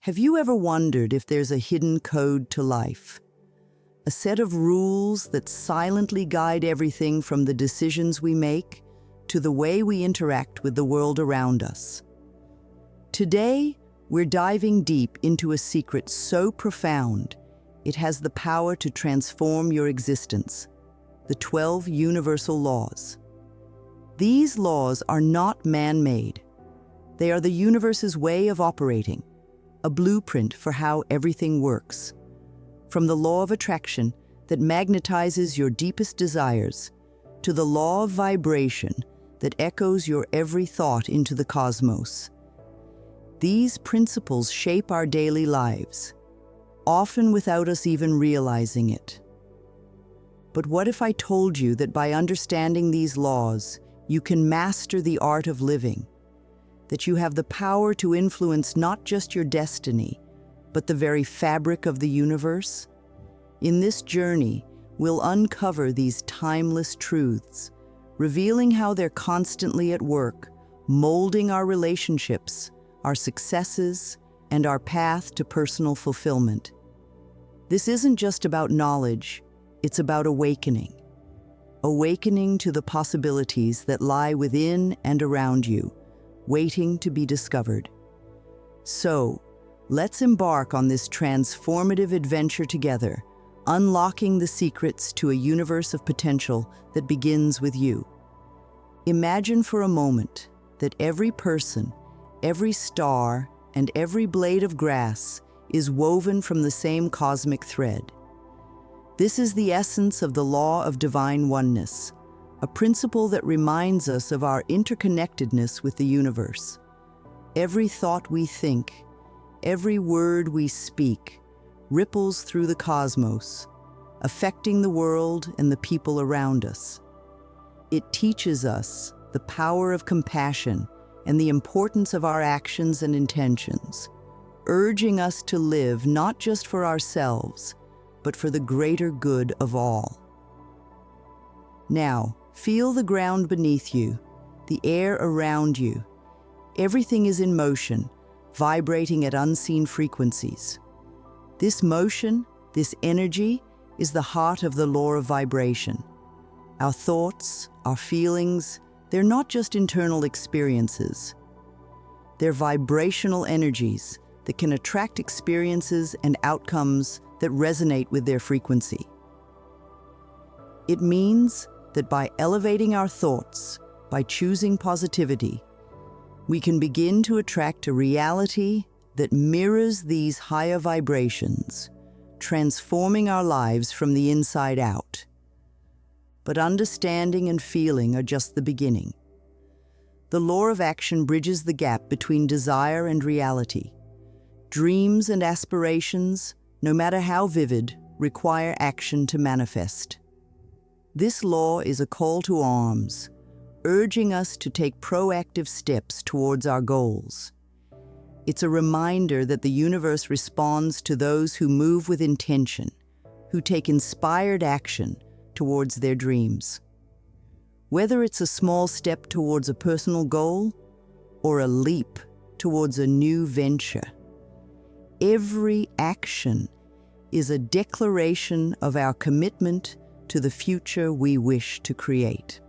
Have you ever wondered if there's a hidden code to life? A set of rules that silently guide everything from the decisions we make to the way we interact with the world around us. Today, we're diving deep into a secret so profound, it has the power to transform your existence: the 12 universal laws. These laws are not man-made. They are the universe's way of operating, a blueprint for how everything works. From the law of attraction that magnetizes your deepest desires, to the law of vibration that echoes your every thought into the cosmos. These principles shape our daily lives, often without us even realizing it. But what if I told you that by understanding these laws, you can master the art of living? That you have the power to influence not just your destiny, but the very fabric of the universe? In this journey, we'll uncover these timeless truths, revealing how they're constantly at work, molding our relationships, our successes, and our path to personal fulfillment. This isn't just about knowledge, it's about awakening. Awakening to the possibilities that lie within and around you, waiting to be discovered. So, let's embark on this transformative adventure together, unlocking the secrets to a universe of potential that begins with you. Imagine for a moment that every person, every star, and every blade of grass is woven from the same cosmic thread. This is the essence of the law of divine oneness, a principle that reminds us of our interconnectedness with the universe. Every thought we think, every word we speak, ripples through the cosmos, affecting the world and the people around us. It teaches us the power of compassion and the importance of our actions and intentions, urging us to live not just for ourselves, but for the greater good of all. Now, feel the ground beneath you, the air around you. Everything is in motion, vibrating at unseen frequencies. This motion, this energy, is the heart of the law of vibration. Our thoughts, our feelings, they're not just internal experiences. They're vibrational energies that can attract experiences and outcomes that resonate with their frequency. It means that by elevating our thoughts, by choosing positivity, we can begin to attract a reality that mirrors these higher vibrations, transforming our lives from the inside out. But understanding and feeling are just the beginning. The law of action bridges the gap between desire and reality. Dreams and aspirations, no matter how vivid, require action to manifest. This law is a call to arms, urging us to take proactive steps towards our goals. It's a reminder that the universe responds to those who move with intention, who take inspired action towards their dreams. Whether it's a small step towards a personal goal or a leap towards a new venture, every action is a declaration of our commitment to the future we wish to create.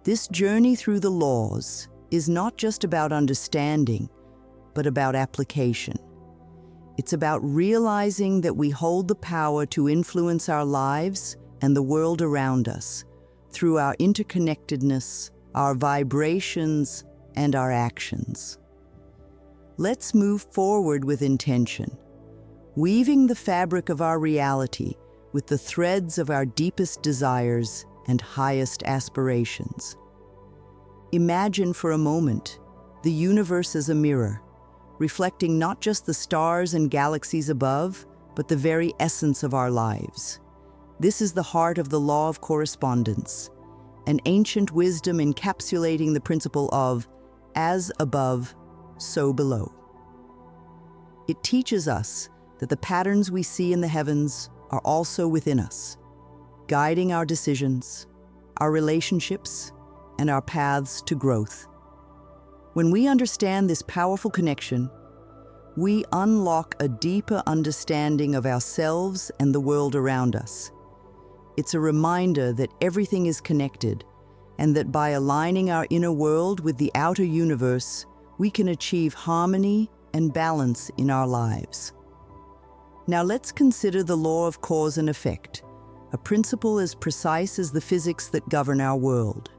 This journey through the laws is not just about understanding, but about application. It's about realizing that we hold the power to influence our lives and the world around us through our interconnectedness, our vibrations, and our actions. Let's move forward with intention, weaving the fabric of our reality with the threads of our deepest desires and highest aspirations. Imagine for a moment the universe as a mirror, reflecting not just the stars and galaxies above, but the very essence of our lives. This is the heart of the law of correspondence, an ancient wisdom encapsulating the principle of as above, so below. It teaches us that the patterns we see in the heavens are also within us, guiding our decisions, our relationships, and our paths to growth. When we understand this powerful connection, we unlock a deeper understanding of ourselves and the world around us. It's a reminder that everything is connected, and that by aligning our inner world with the outer universe, we can achieve harmony and balance in our lives. Now let's consider the law of cause and effect, a principle as precise as the physics that govern our world.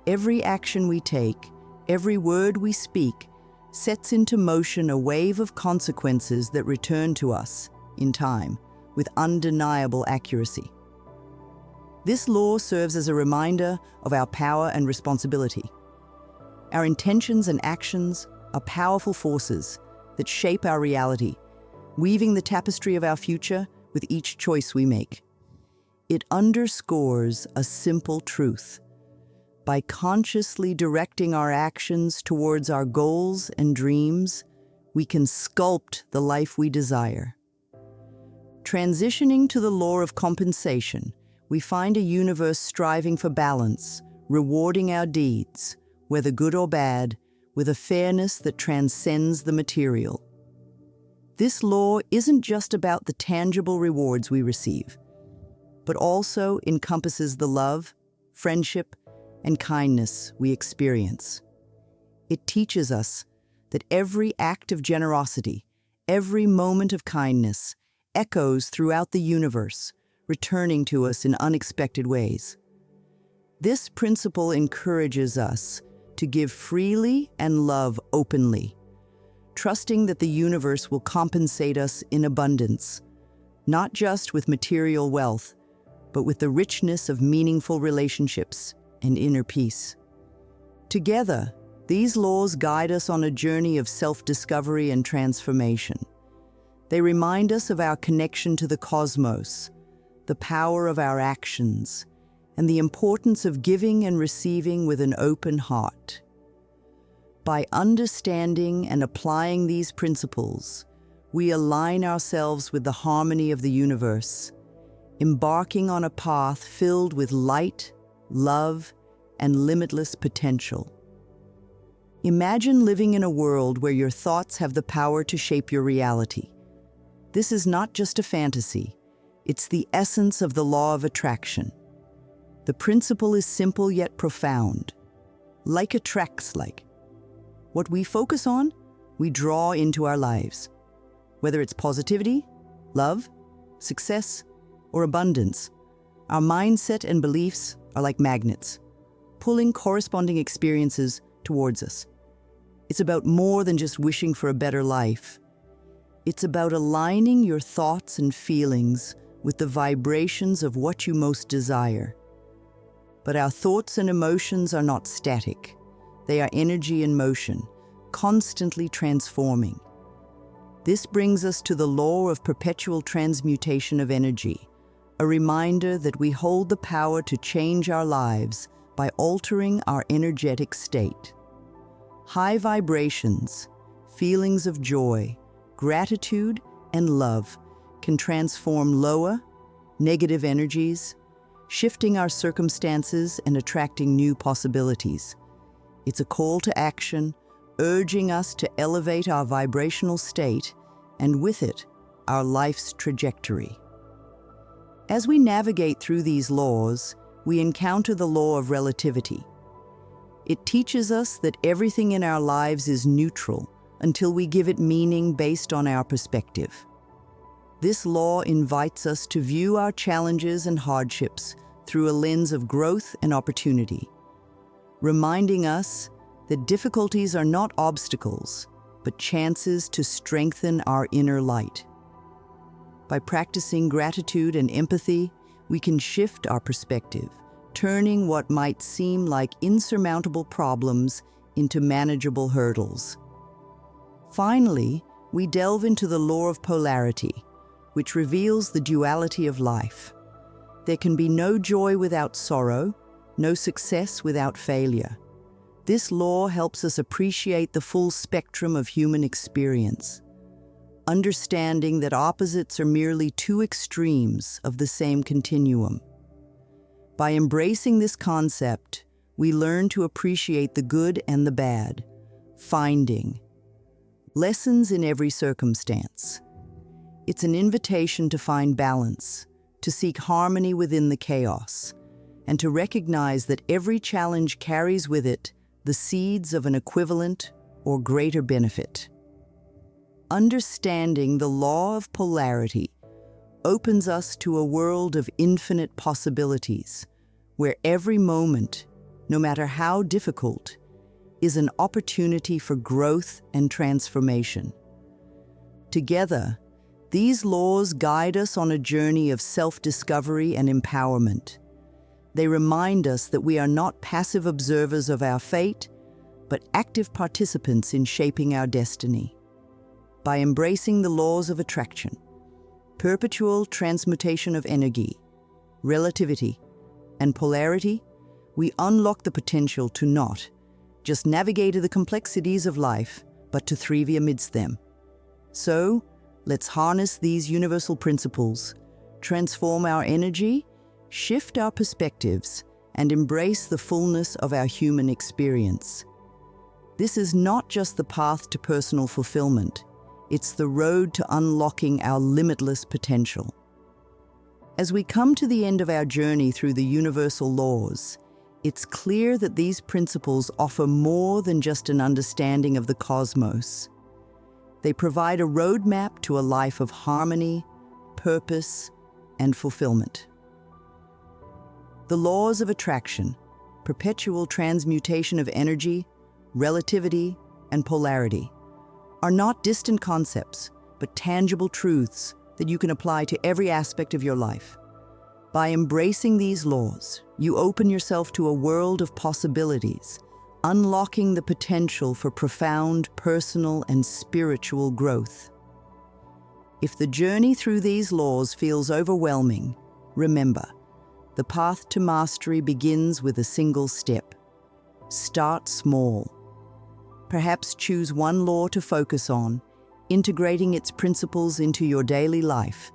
Every action we take, every word we speak, sets into motion a wave of consequences that return to us, in time, with undeniable accuracy. This law serves as a reminder of our power and responsibility. Our intentions and actions are powerful forces that shape our reality, weaving the tapestry of our future with each choice we make. It underscores a simple truth. By consciously directing our actions towards our goals and dreams, we can sculpt the life we desire. Transitioning to the law of compensation, we find a universe striving for balance, rewarding our deeds, whether good or bad, with a fairness that transcends the material. This law isn't just about the tangible rewards we receive, but also encompasses the love, friendship, and kindness we experience. It teaches us that every act of generosity, every moment of kindness, echoes throughout the universe, returning to us in unexpected ways. This principle encourages us to give freely and love openly, trusting that the universe will compensate us in abundance, not just with material wealth, but with the richness of meaningful relationships and inner peace. Together, these laws guide us on a journey of self-discovery and transformation. They remind us of our connection to the cosmos, the power of our actions, and the importance of giving and receiving with an open heart. By understanding and applying these principles, we align ourselves with the harmony of the universe, embarking on a path filled with light, love, and limitless potential. Imagine living in a world where your thoughts have the power to shape your reality. This is not just a fantasy. It's the essence of the law of attraction. The principle is simple yet profound. Like attracts like. What we focus on, we draw into our lives. Whether it's positivity, love, success, or abundance, our mindset and beliefs are like magnets, pulling corresponding experiences towards us. It's about more than just wishing for a better life. It's about aligning your thoughts and feelings with the vibrations of what you most desire. But our thoughts and emotions are not static. They are energy in motion, constantly transforming. This brings us to the law of perpetual transmutation of energy, a reminder that we hold the power to change our lives by altering our energetic state. High vibrations, feelings of joy, gratitude, and love can transform lower, negative energies, shifting our circumstances and attracting new possibilities. It's a call to action, urging us to elevate our vibrational state, and with it, our life's trajectory. As we navigate through these laws, we encounter the law of relativity. It teaches us that everything in our lives is neutral until we give it meaning based on our perspective. This law invites us to view our challenges and hardships through a lens of growth and opportunity, reminding us that difficulties are not obstacles, but chances to strengthen our inner light. By practicing gratitude and empathy, we can shift our perspective, turning what might seem like insurmountable problems into manageable hurdles. Finally, we delve into the law of polarity, which reveals the duality of life. There can be no joy without sorrow, no success without failure. This law helps us appreciate the full spectrum of human experience, understanding that opposites are merely two extremes of the same continuum. By embracing this concept, we learn to appreciate the good and the bad, finding lessons in every circumstance. It's an invitation to find balance, to seek harmony within the chaos, and to recognize that every challenge carries with it the seeds of an equivalent or greater benefit. Understanding the law of polarity opens us to a world of infinite possibilities, where every moment, no matter how difficult, is an opportunity for growth and transformation. Together, these laws guide us on a journey of self-discovery and empowerment. They remind us that we are not passive observers of our fate, but active participants in shaping our destiny. By embracing the laws of attraction, perpetual transmutation of energy, relativity, and polarity, we unlock the potential to not just navigate the complexities of life, but to thrive amidst them. So, let's harness these universal principles, transform our energy, shift our perspectives, and embrace the fullness of our human experience. This is not just the path to personal fulfillment, it's the road to unlocking our limitless potential. As we come to the end of our journey through the universal laws, it's clear that these principles offer more than just an understanding of the cosmos. They provide a roadmap to a life of harmony, purpose, and fulfillment. The laws of attraction, perpetual transmutation of energy, relativity, and polarity are not distant concepts, but tangible truths that you can apply to every aspect of your life. By embracing these laws, you open yourself to a world of possibilities, unlocking the potential for profound personal and spiritual growth. If the journey through these laws feels overwhelming, remember, the path to mastery begins with a single step. Start small. Perhaps choose one law to focus on, integrating its principles into your daily life,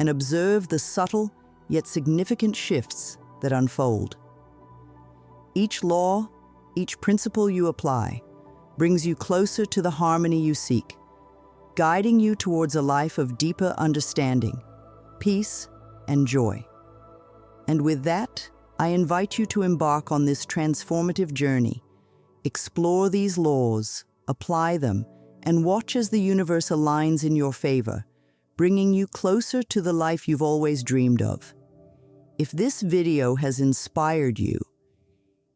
and observe the subtle yet significant shifts that unfold. Each law, each principle you apply, brings you closer to the harmony you seek, guiding you towards a life of deeper understanding, peace, and joy. And with that, I invite you to embark on this transformative journey. Explore these laws, apply them, and watch as the universe aligns in your favor, bringing you closer to the life you've always dreamed of. If this video has inspired you,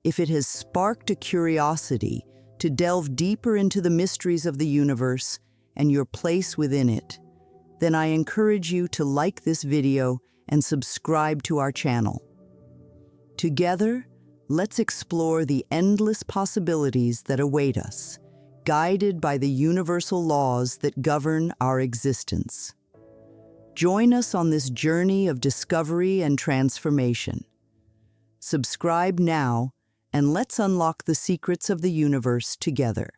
if it has sparked a curiosity to delve deeper into the mysteries of the universe and your place within it, then I encourage you to like this video and subscribe to our channel. Together, let's explore the endless possibilities that await us, guided by the universal laws that govern our existence. Join us on this journey of discovery and transformation. Subscribe now, and let's unlock the secrets of the universe together.